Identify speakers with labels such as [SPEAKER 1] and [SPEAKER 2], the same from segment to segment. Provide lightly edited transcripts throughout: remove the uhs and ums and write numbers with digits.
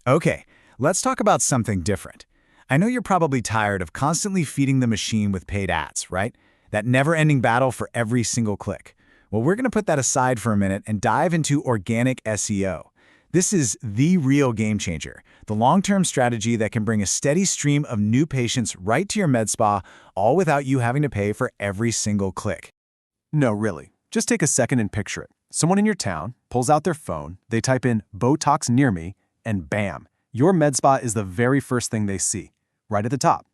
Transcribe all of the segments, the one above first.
[SPEAKER 1] Okay, let's talk about something different. I know you're probably tired of constantly feeding the machine with paid ads, right? That never-ending battle for every single click. Well, we're going to put that aside for a minute and dive into organic SEO. This is the real game changer, the long-term strategy that can bring a steady stream of new patients right to your med spa, all without you having to pay for every single click.
[SPEAKER 2] No, really. Just take a second and picture it. Someone in your town pulls out their phone, they type in Botox near me, and bam, your med spa is the very first thing they see. Right at the top,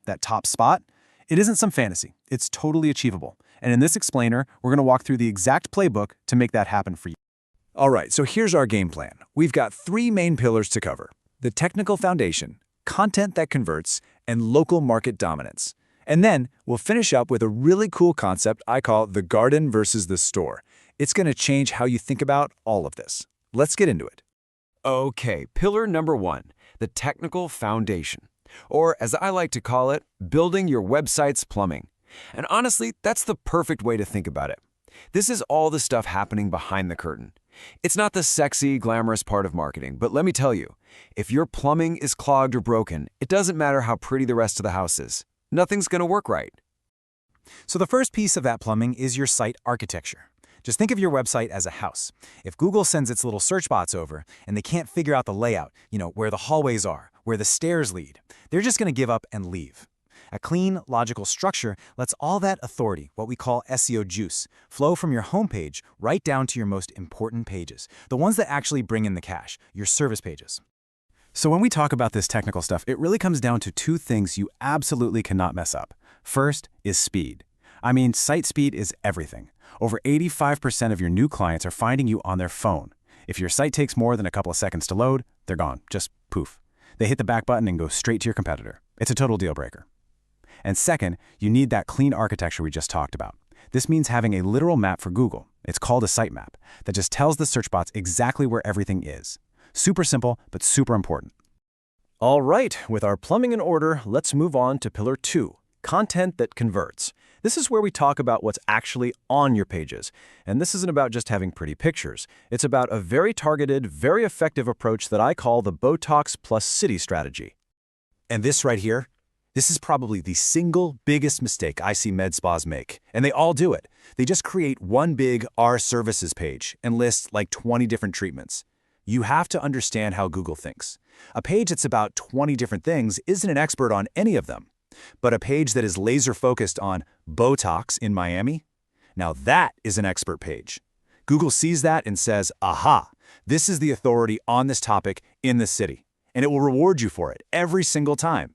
[SPEAKER 2] that top spot? It isn't some fantasy. It's totally achievable. And in this explainer, we're going to walk through the exact playbook to make that happen for you.
[SPEAKER 1] All right, so here's our game plan. We've got three main pillars to cover: the technical foundation, content that converts, and local market dominance. And then we'll finish up with a really cool concept I call the garden versus the store. It's going to change how you think about all of this. Let's get into it.
[SPEAKER 3] Okay, pillar number 1, the technical foundation. Or, as I like to call it, building your website's plumbing. And honestly, that's the perfect way to think about it. This is all the stuff happening behind the curtain. It's not the sexy, glamorous part of marketing, but let me tell you, if your plumbing is clogged or broken, it doesn't matter how pretty the rest of the house is. Nothing's going to work right.
[SPEAKER 1] So the first piece of that plumbing is your site architecture. Just think of your website as a house. If Google sends its little search bots over and they can't figure out the layout, where the hallways are, where the stairs lead, they're just going to give up and leave. A clean, logical structure lets all that authority, what we call SEO juice, flow from your homepage right down to your most important pages, the ones that actually bring in the cash, your service pages. So when we talk about this technical stuff, it really comes down to two things you absolutely cannot mess up. First is speed. Site speed is everything. Over 85% of your new clients are finding you on their phone. If your site takes more than a couple of seconds to load, they're gone. Just poof. They hit the back button and go straight to your competitor. It's a total deal breaker. And second, you need that clean architecture we just talked about. This means having a literal map for Google. It's called a sitemap that just tells the search bots exactly where everything is. Super simple, but super important.
[SPEAKER 2] All right, with our plumbing in order, let's move on to pillar 2, content that converts. This is where we talk about what's actually on your pages. And this isn't about just having pretty pictures. It's about a very targeted, very effective approach that I call the Botox plus city strategy.
[SPEAKER 1] And this right here, this is probably the single biggest mistake I see med spas make. And they all do it. They just create one big Our Services page and list like 20 different treatments. You have to understand how Google thinks. A page that's about 20 different things isn't an expert on any of them. But a page that is laser-focused on Botox in Miami? Now that is an expert page. Google sees that and says, aha, this is the authority on this topic in the city. And it will reward you for it every single time.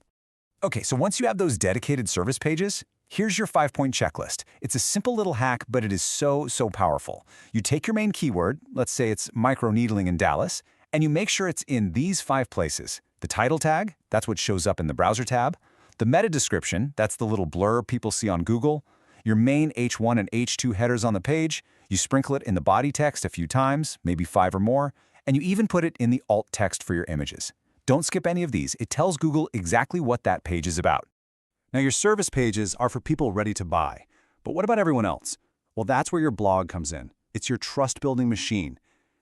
[SPEAKER 1] Okay, so once you have those dedicated service pages, here's your 5-point checklist. It's a simple little hack, but it is so powerful. You take your main keyword, let's say it's microneedling in Dallas, and you make sure it's in these 5 places. The title tag, that's what shows up in the browser tab. The meta description, that's the little blur people see on Google. Your main H1 and H2 headers on the page, you sprinkle it in the body text a few times, maybe 5 or more, and you even put it in the alt text for your images. Don't skip any of these. It tells Google exactly what that page is about. Now, your service pages are for people ready to buy. But what about everyone else? Well, that's where your blog comes in. It's your trust-building machine.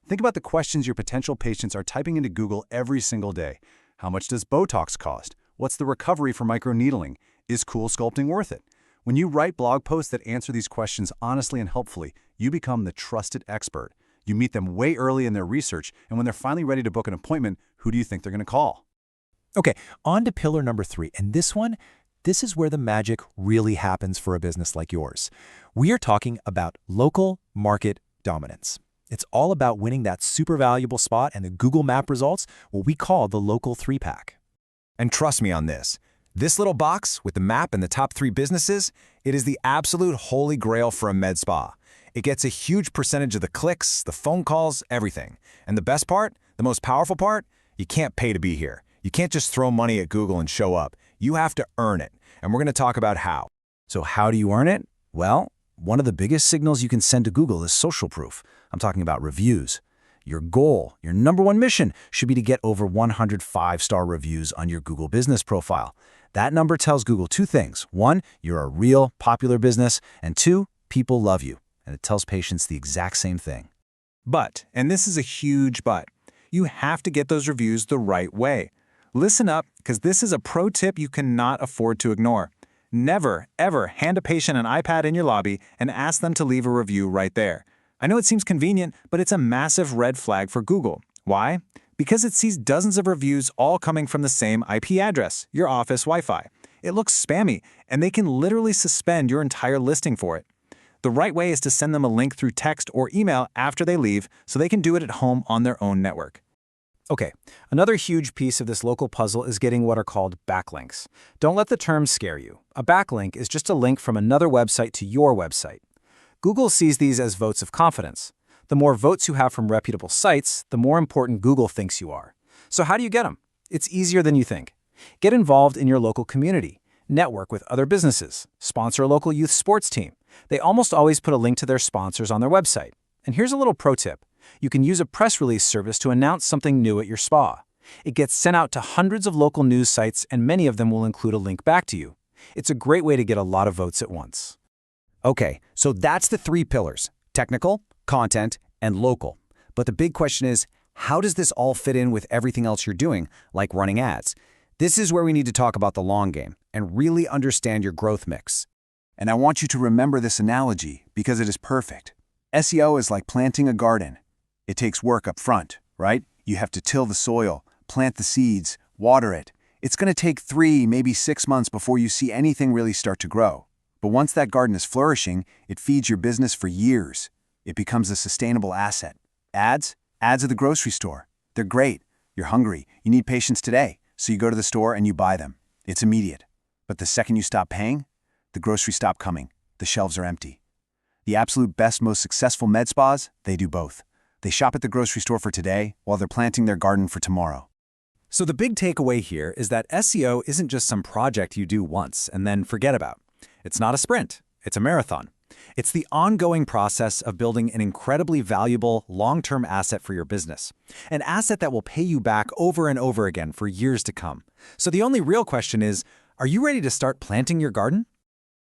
[SPEAKER 1] Think about the questions your potential patients are typing into Google every single day. How much does Botox cost? What's the recovery for microneedling? Is cool sculpting worth it? When you write blog posts that answer these questions honestly and helpfully, you become the trusted expert. You meet them way early in their research, and when they're finally ready to book an appointment, who do you think they're going to call? Okay, on to pillar number 3, and this is where the magic really happens for a business like yours. We are talking about local market dominance. It's all about winning that super valuable spot and the Google Map results, what we call the local 3-pack. And trust me on this. This little box with the map and the top 3 businesses, it is the absolute holy grail for a med spa. It gets a huge percentage of the clicks, the phone calls, everything. And the best part, the most powerful part, you can't pay to be here. You can't just throw money at Google and show up. You have to earn it. And we're going to talk about how. So how do you earn it? Well, one of the biggest signals you can send to Google is social proof. I'm talking about reviews. Your goal, your number one mission, should be to get over 100 5-star reviews on your Google business profile. That number tells Google 2 things. 1, you're a real, popular business, and 2, people love you. And it tells patients the exact same thing. But, and this is a huge but,
[SPEAKER 2] You have to get those reviews the right way. Listen up, because this is a pro tip you cannot afford to ignore. Never, ever hand a patient an iPad in your lobby and ask them to leave a review right there. I know it seems convenient, but it's a massive red flag for Google. Why? Because it sees dozens of reviews all coming from the same IP address, your office Wi-Fi. It looks spammy, and they can literally suspend your entire listing for it. The right way is to send them a link through text or email after they leave so they can do it at home on their own network.
[SPEAKER 4] Okay, another huge piece of this local puzzle is getting what are called backlinks. Don't let the term scare you. A backlink is just a link from another website to your website. Google sees these as votes of confidence. The more votes you have from reputable sites, the more important Google thinks you are. So how do you get them? It's easier than you think. Get involved in your local community. Network with other businesses. Sponsor a local youth sports team. They almost always put a link to their sponsors on their website. And here's a little pro tip. You can use a press release service to announce something new at your spa. It gets sent out to hundreds of local news sites, and many of them will include a link back to you. It's a great way to get a lot of votes at once.
[SPEAKER 3] Okay, so that's the 3 pillars: technical, content, and local. But the big question is, how does this all fit in with everything else you're doing, like running ads? This is where we need to talk about the long game and really understand your growth mix.
[SPEAKER 2] And I want you to remember this analogy because it is perfect. SEO is like planting a garden. It takes work up front, right? You have to till the soil, plant the seeds, water it. It's going to take 3, maybe 6 months before you see anything really start to grow. But once that garden is flourishing, it feeds your business for years. It becomes a sustainable asset. Ads are the grocery store. They're great. You're hungry. You need patients today. So you go to the store and you buy them. It's immediate. But the second you stop paying, the groceries stop coming. The shelves are empty. The absolute best, most successful med spas, they do both. They shop at the grocery store for today while they're planting their garden for tomorrow.
[SPEAKER 4] So the big takeaway here is that SEO isn't just some project you do once and then forget about. It's not a sprint. It's a marathon. It's the ongoing process of building an incredibly valuable, long-term asset for your business. An asset that will pay you back over and over again for years to come. So the only real question is, are you ready to start planting your garden?